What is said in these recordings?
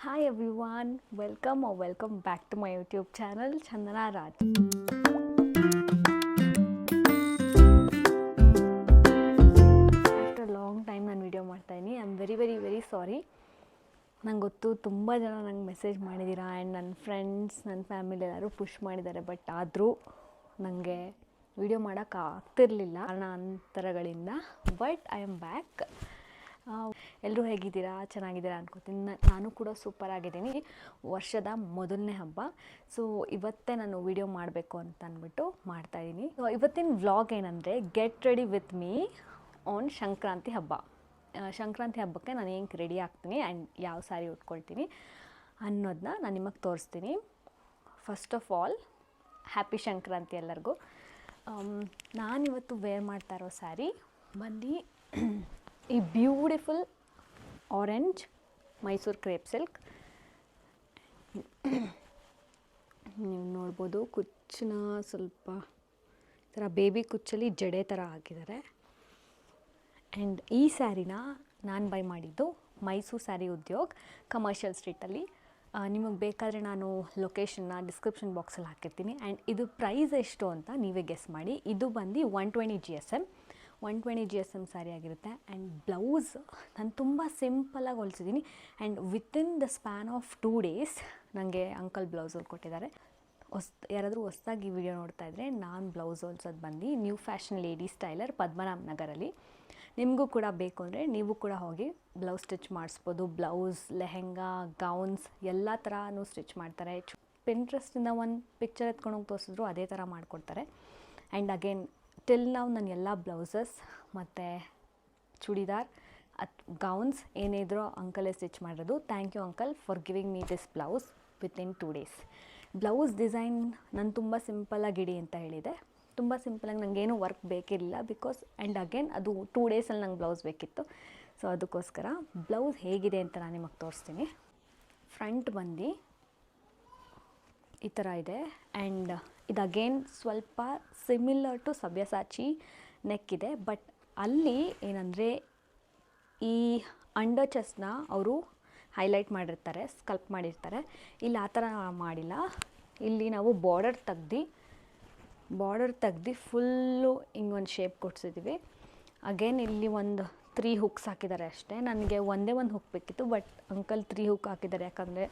Hi everyone, welcome back to my YouTube channel Chandana Raj. After a long time ನಾನು video ಮಾಡ್ತಾ ಇದ್ದೀನಿ. I am very sorry. ನಂಗೆ ಗೊತ್ತು ತುಂಬ ಜನ ನಂಗೆ ಮೆಸೇಜ್ ಮಾಡಿದ್ದೀರಾ ಆ್ಯಂಡ್ ನನ್ನ ಫ್ರೆಂಡ್ಸ್ ನನ್ನ ಫ್ಯಾಮಿಲಿ ಎಲ್ಲರೂ ಪುಷ್ ಮಾಡಿದ್ದಾರೆ, ಬಟ್ ಆದರೂ ನನಗೆ ವಿಡಿಯೋ ಮಾಡೋಕ್ಕಾಗ್ತಿರ್ಲಿಲ್ಲ ಕಾರಣಾಂತರಗಳಿಂದ. But I am back. ಎಲ್ಲರೂ ಹೇಗಿದ್ದೀರಾ? ಚೆನ್ನಾಗಿದ್ದೀರಾ ಅನ್ಕೋತೀನಿ. ನಾನು ಕೂಡ ಸೂಪರ್ ಆಗಿದ್ದೀನಿ. ವರ್ಷದ ಮೊದಲನೇ ಹಬ್ಬ, ಸೊ ಇವತ್ತೇ ನಾನು ವಿಡಿಯೋ ಮಾಡಬೇಕು ಅಂತ ಅಂದ್ಬಿಟ್ಟು ಮಾಡ್ತಾಯಿದ್ದೀನಿ. ಇವತ್ತಿನ ವ್ಲಾಗ್ ಏನಂದರೆ get ready with me on Sankranti ಹಬ್ಬ. ಸಂಕ್ರಾಂತಿ ಹಬ್ಬಕ್ಕೆ ನಾನು ಹೆಂಗೆ ರೆಡಿ ಆಗ್ತೀನಿ ಆ್ಯಂಡ್ ಯಾವ ಸ್ಯಾರಿ ಉಟ್ಕೊಳ್ತೀನಿ ಅನ್ನೋದನ್ನ ನಾನು ನಿಮಗೆ ತೋರಿಸ್ತೀನಿ. First of all happy Sankranti ಎಲ್ಲರಿಗೂ. ನಾನಿವತ್ತು ವೇರ್ ಮಾಡ್ತಾ ಇರೋ ಸ್ಯಾರಿ ಬಂದು ಈ beautiful orange Mysuru crepe silk. ನೀವು ನೋಡ್ಬೋದು, ಕುಚ್ಚನ್ನ ಸ್ವಲ್ಪ ಥರ ಬೇಬಿ ಕುಚ್ಚಲ್ಲಿ ಜಡೆ ಥರ ಹಾಕಿದ್ದಾರೆ. ಆ್ಯಂಡ್ ಈ ಸ್ಯಾರಿನ ನಾನು ಬೈ ಮಾಡಿದ್ದು ಮೈಸೂರು ಸ್ಯಾರಿ ಉದ್ಯೋಗ್, ಕಮರ್ಷಿಯಲ್ ಸ್ಟ್ರೀಟಲ್ಲಿ. ನಿಮಗೆ ಬೇಕಾದರೆ ನಾನು ಲೊಕೇಶನ್ನ ಡಿಸ್ಕ್ರಿಪ್ಷನ್ ಬಾಕ್ಸಲ್ಲಿ ಹಾಕಿರ್ತೀನಿ. ಆ್ಯಂಡ್ ಇದು ಪ್ರೈಸ್ ಎಷ್ಟು ಅಂತ ನೀವೇ ಗೆಸ್ ಮಾಡಿ. ಇದು ಬಂದು 120 GSM 120 GSM ಸ್ಯಾರಿ ಆಗಿರುತ್ತೆ. ಆ್ಯಂಡ್ ಬ್ಲೌಸ್ ನಾನು ತುಂಬ ಸಿಂಪಲಾಗಿ ಹೊಲಿಸಿದ್ದೀನಿ. And within the span of 2 days ನನಗೆ ಅಂಕಲ್ ಬ್ಲೌಸ್ ಹೊಲ್ಕೊಟ್ಟಿದ್ದಾರೆ. ಯಾರಾದರೂ ಹೊಸ್ದಾಗಿ ಈ ವಿಡಿಯೋ ನೋಡ್ತಾ ಇದ್ದರೆ, ನಾನು ಬ್ಲೌಸ್ ಹೊಲ್ಸೋದು ಬಂದು ನ್ಯೂ ಫ್ಯಾಷನ್ ಲೇಡೀಸ್ ಟೈಲರ್ ಪದ್ಮನಾಭ ನಗರಲ್ಲಿ. ನಿಮಗೂ ಕೂಡ ಬೇಕು ಅಂದರೆ ನೀವು ಕೂಡ ಹೋಗಿ ಬ್ಲೌಸ್ ಸ್ಟಿಚ್ ಮಾಡಿಸ್ಬೋದು. ಬ್ಲೌಸ್, ಲೆಹೆಂಗಾ, ಗೌನ್ಸ್ ಎಲ್ಲ ಥರನೂ ಸ್ಟಿಚ್ ಮಾಡ್ತಾರೆ. ಪಿಂಟ್ರೆಸ್ಟಿಂದ ಒಂದು ಪಿಕ್ಚರ್ ಎತ್ಕೊಂಡೋಗಿ ತೋರಿಸಿದ್ರು ಅದೇ ಥರ ಮಾಡಿಕೊಡ್ತಾರೆ. ಆ್ಯಂಡ್ ಅಗೇನ್ ಟಿಲ್ ನಾವು ನನ್ನ ಎಲ್ಲ ಬ್ಲೌಸಸ್ ಮತ್ತು ಚೂಡಿದಾರ್ ಗೌನ್ಸ್ ಏನಿದ್ರೂ ಅಂಕಲೇ ಸ್ಟಿಚ್ ಮಾಡಿರೋದು. Thank you uncle for giving me this blouse within 2 days. Blouse design ನಾನು ತುಂಬ ಸಿಂಪಲಾಗಿ ಇಡಿ ಅಂತ ಹೇಳಿದೆ. ತುಂಬ ಸಿಂಪಲಾಗಿ ನನಗೇನು ವರ್ಕ್ ಬೇಕಿರಲಿಲ್ಲ ಬಿಕಾಸ್ ಆ್ಯಂಡ್ ಅಗೇನ್ ಅದು 2 daysಲ್ಲಿ ನಂಗೆ ಬ್ಲೌಸ್ ಬೇಕಿತ್ತು. ಸೊ ಅದಕ್ಕೋಸ್ಕರ ಬ್ಲೌಸ್ ಹೇಗಿದೆ ಅಂತ ನಾನು ನಿಮಗೆ ತೋರಿಸ್ತೀನಿ. ಫ್ರಂಟ್ ಬಂದು ಈ ಥರ ಇದೆ. ಆ್ಯಂಡ್ ಇದು ಅಗೇನ್ ಸ್ವಲ್ಪ ಸಿಮಿಲರ್ ಟು ಸಬ್ಯಸಾಚಿ ನೆಕ್ ಇದೆ. ಬಟ್ ಅಲ್ಲಿ ಏನಂದರೆ ಈ ಅಂಡರ್ ಚೆಸ್ಟ್ನ ಅವರು ಹೈಲೈಟ್ ಮಾಡಿರ್ತಾರೆ, ಸ್ಕಲ್ಪ್ ಮಾಡಿರ್ತಾರೆ. ಇಲ್ಲಿ ಆ ಥರ ಮಾಡಿಲ್ಲ. ಇಲ್ಲಿ ನಾವು ಬಾರ್ಡರ್ ತೆಗ್ದು ಫುಲ್ಲು ಹಿಂಗೊಂದು ಶೇಪ್ ಕೊಡ್ಸಿದ್ದೀವಿ. ಅಗೇನ್ ಇಲ್ಲಿ ಒಂದು 3 hooks ಹಾಕಿದ್ದಾರೆ ಅಷ್ಟೇ. ನನಗೆ ಒಂದೇ ಒಂದು ಹುಕ್ ಬೇಕಿತ್ತು, ಬಟ್ ಅಂಕಲ್ 3 hook ಹಾಕಿದ್ದಾರೆ, ಯಾಕಂದರೆ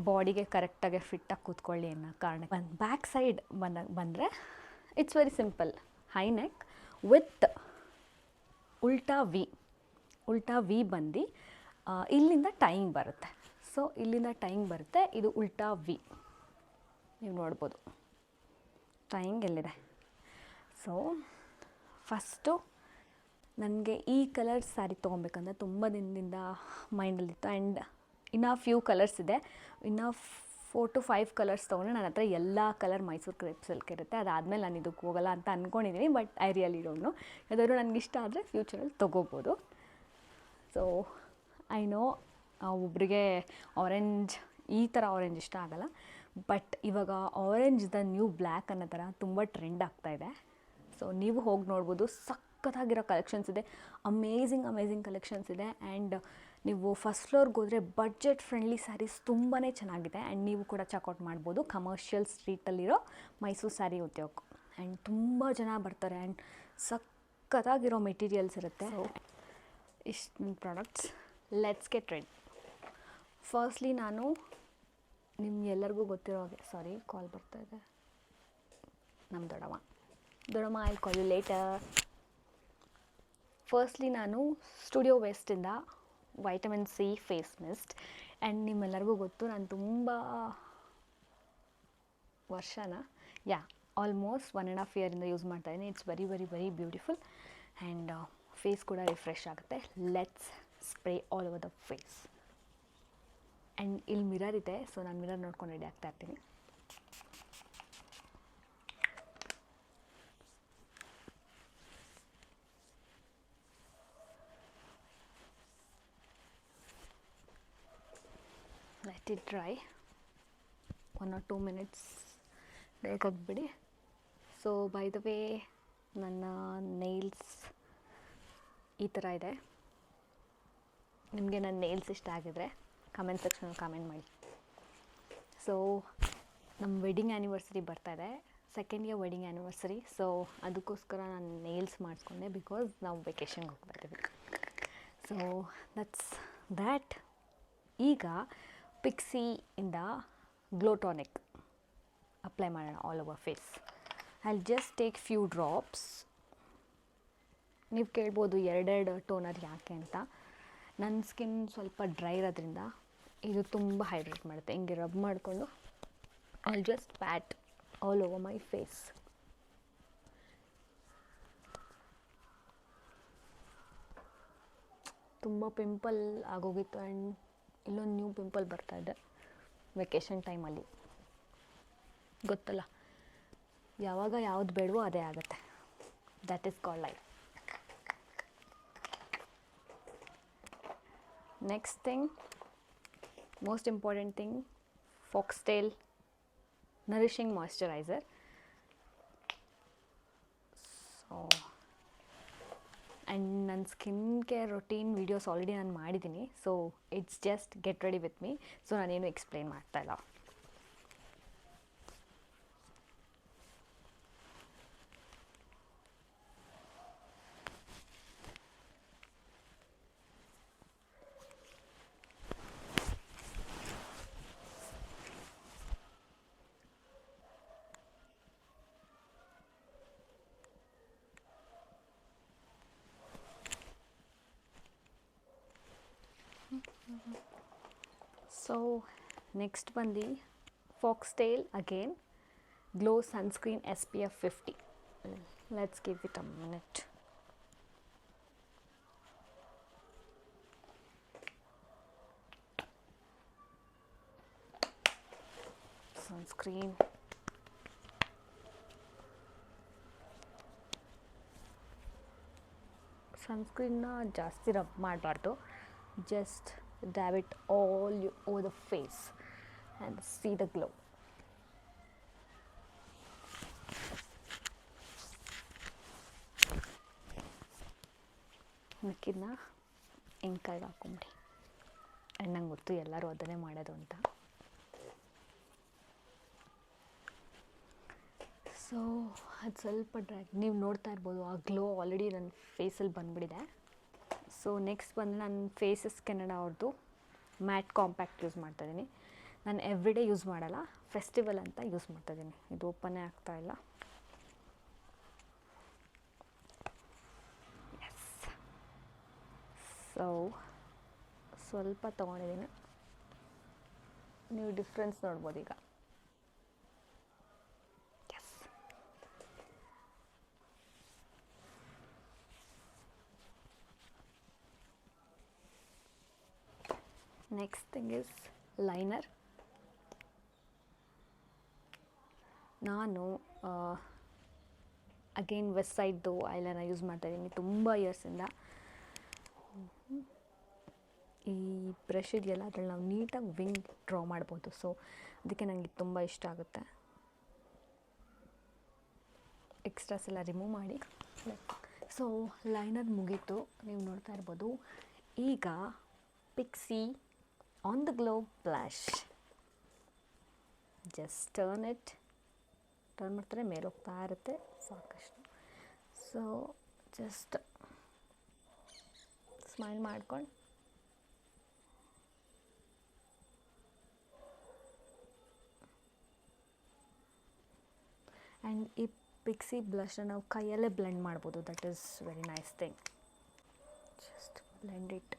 ಬಾಡಿಗೆ ಕರೆಕ್ಟಾಗಿ ಫಿಟ್ಟಾಗಿ ಕೂತ್ಕೊಳ್ಳಿ ಅನ್ನೋ ಕಾರಣಕ್ಕೆ. ಬ್ಯಾಕ್ ಸೈಡ್ ಬಂದರೆ it's very simple. High neck with ಉಲ್ಟಾ ವಿ ಬಂದು ಇಲ್ಲಿಂದ ಟೈಯಿಂಗ್ ಬರುತ್ತೆ. ಸೊ ಇಲ್ಲಿಂದ ಟೈಯಿಂಗ್ ಬರುತ್ತೆ. ಇದು ಉಲ್ಟಾ ವಿ ನೀವು ನೋಡ್ಬೋದು. ಟೈಯಿಂಗ್ ಎಲ್ಲಿದೆ. ಸೊ ಫಸ್ಟು ನನಗೆ ಈ ಕಲರ್ ಸ್ಯಾರಿ ತೊಗೊಬೇಕಂದ್ರೆ ತುಂಬ ದಿನದಿಂದ ಮೈಂಡಲ್ಲಿತ್ತು. ಆ್ಯಂಡ್ ಇನ್ನೂ ಫ್ಯೂ ಕಲರ್ಸ್ ಇದೆ. ಇನ್ನೂ 4 to 5 ಕಲರ್ಸ್ ತೊಗೊಂಡ್ರೆ ನನ್ನ ಹತ್ರ ಎಲ್ಲ ಕಲರ್ ಮೈಸೂರು ಕ್ರೇಪ್ ಸಿಲ್ಕ್ ಇರುತ್ತೆ. ಅದಾದಮೇಲೆ ನಾನು ಇದಕ್ಕೆ ಹೋಗಲ್ಲ ಅಂತ ಅಂದ್ಕೊಂಡಿದ್ದೀನಿ. But I really don't know. ಯಾವ್ದಾದ್ರು ನನಗೆ ಇಷ್ಟ ಆದರೆ ಫ್ಯೂಚರಲ್ಲಿ ತೊಗೋಬೋದು. ಸೊ ಐ ನೋ ಒಬ್ಬರಿಗೆ ಆರೆಂಜ್, ಈ ಥರ ಆರೆಂಜ್ ಇಷ್ಟ ಆಗೋಲ್ಲ. ಬಟ್ ಇವಾಗ ಆರೆಂಜ್ ದ ನ್ಯೂ ಬ್ಲ್ಯಾಕ್ ಅನ್ನೋ ಥರ ತುಂಬ ಟ್ರೆಂಡ್ ಆಗ್ತಾಯಿದೆ. ಸೊ ನೀವು ಹೋಗಿ ನೋಡ್ಬೋದು. ಸಖತ್ತಾಗಿರೋ ಕಲೆಕ್ಷನ್ಸ್ ಇದೆ. ಅಮೇಝಿಂಗ್ ಕಲೆಕ್ಷನ್ಸ್ ಇದೆ. ಆ್ಯಂಡ್ ನೀವು ಫಸ್ಟ್ ಫ್ಲೋರ್ಗೆ ಹೋದರೆ ಬಡ್ಜೆಟ್ ಫ್ರೆಂಡ್ಲಿ ಸ್ಯಾರೀಸ್ ತುಂಬಾ ಚೆನ್ನಾಗಿದೆ. ಆ್ಯಂಡ್ ನೀವು ಕೂಡ ಚೆಕ್ಔಟ್ ಮಾಡ್ಬೋದು ಕಮರ್ಷಿಯಲ್ ಸ್ಟ್ರೀಟಲ್ಲಿರೋ ಮೈಸೂರು ಸ್ಯಾರಿ ಉದ್ಯೋಗ. ಆ್ಯಂಡ್ ತುಂಬ ಜನ ಬರ್ತಾರೆ. ಆ್ಯಂಡ್ ಸಖತ್ತಾಗಿರೋ ಮೆಟೀರಿಯಲ್ಸ್ ಇರುತ್ತೆ. ಸೊ ಇಷ್ಟು products. Let's get ready. Firstly ನಾನು ನಿಮ್ಗೆಲ್ಲರಿಗೂ ಗೊತ್ತಿರೋ ಹಾಗೆ, ಸಾರಿ ಕಾಲ್ ಬರ್ತಾಯಿದೆ, ನಮ್ಮ ದೊಡ್ಡಮ್ಮ I call you later. Firstly ನಾನು ಸ್ಟುಡಿಯೋ ವೇಸ್ಟಿಂದ vitamin C face mist. And ನಿಮ್ಮೆಲ್ಲರಿಗೂ ಗೊತ್ತು ನಾನು ತುಂಬ ಆಲ್ಮೋಸ್ಟ್ 1.5 year ಯೂಸ್ ಮಾಡ್ತಾಯಿದ್ದೀನಿ. It's very beautiful. And face ಕೂಡ ರಿಫ್ರೆಶ್ ಆಗುತ್ತೆ. Let's spray all over the face. And ಇಲ್ಲಿ ಮಿರರ್ ಇದೆ, ಸೊ ನಾನು ಮಿರರ್ ನೋಡ್ಕೊಂಡು ರೆಡಿ ಆಗ್ತಾ ಇರ್ತೀನಿ. Let it dry 1 or 2 minutes ಬೇಕಾಗ್ಬಿಡಿ. ಸೊ ಬೈ ದ ವೇ ನನ್ನ ನೇಲ್ಸ್ ಈ ಥರ ಇದೆ. ನಿಮಗೆ ನನ್ನ ನೇಲ್ಸ್ ಇಷ್ಟ ಆಗಿದ್ರೆ ಕಮೆಂಟ್ ಸೆಕ್ಷನಲ್ಲಿ ಕಮೆಂಟ್ ಮಾಡಿ. ಸೊ ನಮ್ಮ ವೆಡ್ಡಿಂಗ್ ಆ್ಯನಿವರ್ಸರಿ ಬರ್ತಾಯಿದೆ, 2nd year wedding anniversary. So ಅದಕ್ಕೋಸ್ಕರ ನಾನು ನೇಲ್ಸ್ ಮಾಡಿಸ್ಕೊಂಡೆ, ಬಿಕಾಸ್ ನಾವು ವೆಕೇಷನ್ಗೆ ಹೋಗ್ತಾ ಇದ್ದೀವಿ. ಸೊ ದ್ಯಾಟ್ ಈಗ ಪಿಕ್ಸಿಯಿಂದ ಗ್ಲೋ ಟಾನಿಕ್ ಅಪ್ಲೈ ಮಾಡೋಣ all over face. I just take few drops. ನೀವು ಕೇಳ್ಬೋದು 2 ಟೋನರ್ ಯಾಕೆ ಅಂತ. ನನ್ನ ಸ್ಕಿನ್ ಸ್ವಲ್ಪ ಡ್ರೈ ಇರೋದ್ರಿಂದ ಇದು ತುಂಬ ಹೈಡ್ರೇಟ್ ಮಾಡುತ್ತೆ. ಹಿಂಗೆ ರಬ್ ಮಾಡಿಕೊಂಡು I just pat all over my face. ತುಂಬ ಪಿಂಪಲ್ ಆಗೋಗಿತ್ತು ಆ್ಯಂಡ್ ಇಲ್ಲೊಂದು ನ್ಯೂ ಪಿಂಪಲ್ ಬರ್ತಾಯಿದೆ ವೆಕೇಷನ್ ಟೈಮಲ್ಲಿ. ಗೊತ್ತಲ್ಲ, ಯಾವಾಗ ಯಾವುದು ಬೇಡವೋ ಅದೇ ಆಗುತ್ತೆ. That is called life. Next thing, most important thing, Foxtale nourishing moisturiser. So and ನನ್ನ skin care routine videos already ನಾನು ಮಾಡಿದ್ದೀನಿ. So it's just get ready with me. So ನಾನೇನು ಎಕ್ಸ್ಪ್ಲೇನ್ ಮಾಡ್ತಾಯಿಲ್ಲ. ಸೊ ನೆಕ್ಸ್ಟ್ ಬಂದು Foxtale again glow sunscreen SPF 50. Let's give it a minute. ಸನ್ಸ್ಕ್ರೀನ್ನ ಜಾಸ್ತಿ rub ಮಾಡಬಾರ್ದು. Just dab it all over the face and see the glow. ಮಿಕ್ಕಿದ್ನ ಇಂಕೈಗೆ ಹಾಕೊಂಬಿಡಿ. And ನಂಗೆ ಗೊತ್ತು ಎಲ್ಲರೂ ಅದನ್ನೇ ಮಾಡೋದು ಅಂತ. ಸೊ ಅದು ಸ್ವಲ್ಪ ನೀವು ನೋಡ್ತಾ ಇರ್ಬೋದು, ಆ ಗ್ಲೋ ಆಲ್ರೆಡಿ ನನ್ನ ಫೇಸಲ್ಲಿ ಬಂದುಬಿಟ್ಟಿದೆ. ಸೊ ನೆಕ್ಸ್ಟ್ ಬಂದು ನಾನು ಫೇಸಸ್ ಕೆನಡಾ ಅವ್ರದ್ದು ಮ್ಯಾಟ್ ಕಾಂಪ್ಯಾಕ್ಟ್ ಯೂಸ್ ಮಾಡ್ತಾಯಿದ್ದೀನಿ. ನಾನು ಎವ್ರಿಡೇ ಯೂಸ್ ಮಾಡಲ್ಲ, ಫೆಸ್ಟಿವಲ್ ಅಂತ ಯೂಸ್ ಮಾಡ್ತಾಯಿದ್ದೀನಿ. ಇದು ಓಪನ್ನೇ ಆಗ್ತಾಯಿಲ್ಲ. ಎಸ್, ಸೊ ಸ್ವಲ್ಪ ತೊಗೊಂಡಿದ್ದೀನಿ. ನೀವು ಡಿಫ್ರೆನ್ಸ್ ನೋಡ್ಬೋದು ಈಗ. Yes, next thing is liner. ನಾನು ಅಗೇನ್ ವೆಸ್ಟ್ ಸೈಡ್ದು ಐಲೈನರ್ ಯೂಸ್ ಮಾಡ್ತಾಯಿದ್ದೀನಿ ತುಂಬ ಇಯರ್ಸಿಂದ. ಈ ಬ್ರಷ್ ಇದೆಯಲ್ಲ, ಅದ್ರಲ್ಲಿ ನಾವು ನೀಟಾಗಿ ವಿಂಗ್ ಡ್ರಾ ಮಾಡ್ಬೋದು. ಸೊ ಅದಕ್ಕೆ ನನಗೆ ತುಂಬ ಇಷ್ಟ ಆಗುತ್ತೆ. ಎಕ್ಸ್ಟ್ರಾಸ್ ಎಲ್ಲ ರಿಮೂವ್ ಮಾಡಿ. ಸೊ ಲೈನರ್ ಮುಗೀತು, ನೀವು ನೋಡ್ತಾ ಇರ್ಬೋದು. ಈಗ Pixi on the glow blush. Just turn ಮಾಡ್ತಾರೆ, ಮೇಲೆ ಹೋಗ್ತಾ ಇರುತ್ತೆ ಸಾಕಷ್ಟು. ಸೊ ಜಸ್ಟ್ ಸ್ಮೈಲ್ ಮಾಡ್ಕೊಂಡು ಆ್ಯಂಡ್ ಈ ಪಿಕ್ಸಿ ಬ್ಲಷ್ನ ನಾವು ಕೈಯಲ್ಲೇ ಬ್ಲೆಂಡ್ ಮಾಡ್ಬೋದು. That is very nice thing. Just blend it.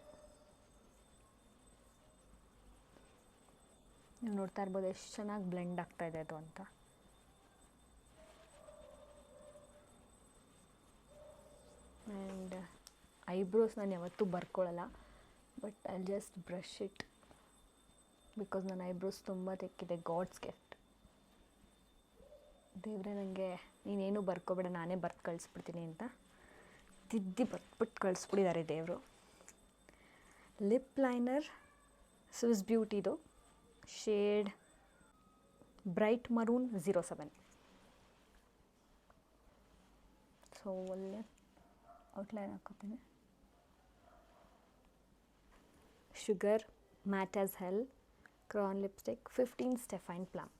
ನೀವು ನೋಡ್ತಾ ಇರ್ಬೋದು ಎಷ್ಟು ಚೆನ್ನಾಗಿ ಬ್ಲೆಂಡ್ ಆಗ್ತಾಯಿದೆ ಅದು ಅಂತ. ಆ್ಯಂಡ್ ಐಬ್ರೋಸ್ ನಾನು ಯಾವತ್ತೂ ಬರ್ಕೊಳ್ಳಲ್ಲ, but I just brush it because ನನ್ನ ಐಬ್ರೋಸ್ ತುಂಬ ತೆಕ್ಕಿದೆ. God's gift. ದೇವರೇ ನನಗೆ ನೀನೇನು ಬರ್ಕೋಬೇಡ, ನಾನೇ ಬರ್ದು ಕಳಿಸ್ಬಿಡ್ತೀನಿ ಅಂತ ತಿದ್ದಿ ಬರ್ದ್ಬಿಟ್ಟು ಕಳಿಸ್ಬಿಟ್ಟಿದ್ದಾರೆ ದೇವರು. ಲಿಪ್ ಲೈನರ್ ಸ್ವಿಸ್ ಬ್ಯೂಟಿದು ಶೇಡ್ ಬ್ರೈಟ್ ಮರೂನ್ 07. ಸೊ ಒಳ್ಳೆ ಔಟ್ಲೈನ್ ಹಾಕೋತೀನಿ. Sugar matte as hell crayon lipstick 15 Stephanie plum.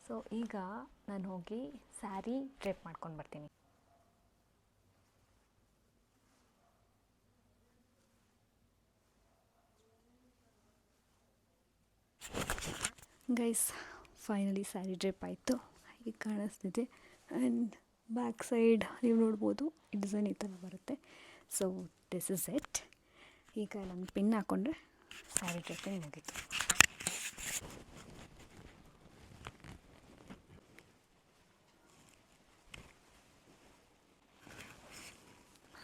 So ಈಗ ನಾನು ಹೋಗಿ ಸ್ಯಾರಿ ಡ್ರೇಪ್ ಮಾಡ್ಕೊಂಡು ಬರ್ತೀನಿ. ಗೈಸ್, ಫೈನಲಿ ಸ್ಯಾರಿ ಡ್ರೇಪ್ ಆಯಿತು. ಹೀಗೆ ಕಾಣಿಸ್ತಿದೆ. ಆ್ಯಂಡ್ ಬ್ಯಾಕ್ ಸೈಡ್ ನೀವು ನೋಡ್ಬೋದು, ಈ ಡಿಸೈನ್ ಈ ಥರ ಬರುತ್ತೆ. So this is it. ಈಗ ನಾನು ಪಿನ್ ಹಾಕ್ಕೊಂಡ್ರೆ ಸ್ಯಾರಿ ಡ್ರೇಪಿಂಗ್ ಮುಗೀತು.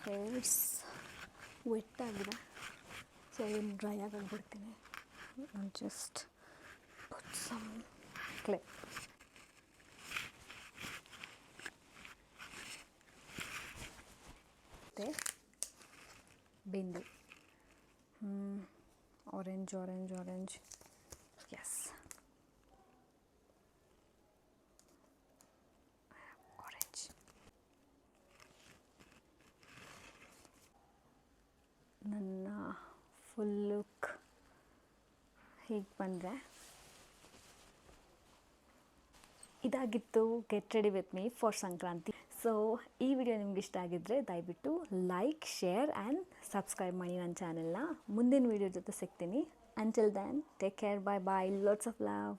ಹೇರ್ಸ್ ವೆಟ್ ಆಗಿದೆ, ಸೊ ಏನು ಡ್ರೈ ಆಗಿಬಿಡ್ತೀನಿ. Just put some clip. ಮತ್ತೆ ಬಿಂದು ಆರೆಂಜ್ ಎಸ್, ಆರೆಂಜ್. ನನ್ನ ಫುಲ್ ಲುಕ್ ಹೀಗೆ ಬಂದರೆ ಇದಾಗಿತ್ತು get ready with me for Sankranti. So ಈ ವಿಡಿಯೋ ನಿಮ್ಗೆ ಇಷ್ಟ ಆಗಿದ್ದರೆ ದಯವಿಟ್ಟು ಲೈಕ್, ಶೇರ್ ಆ್ಯಂಡ್ ಸಬ್ಸ್ಕ್ರೈಬ್ ಮಾಡಿ ನನ್ನ ಚಾನೆಲ್ನ. ಮುಂದಿನ ವಿಡಿಯೋ ಜೊತೆ ಸಿಗ್ತೀನಿ. Until then, take care, bye bye, lots of love.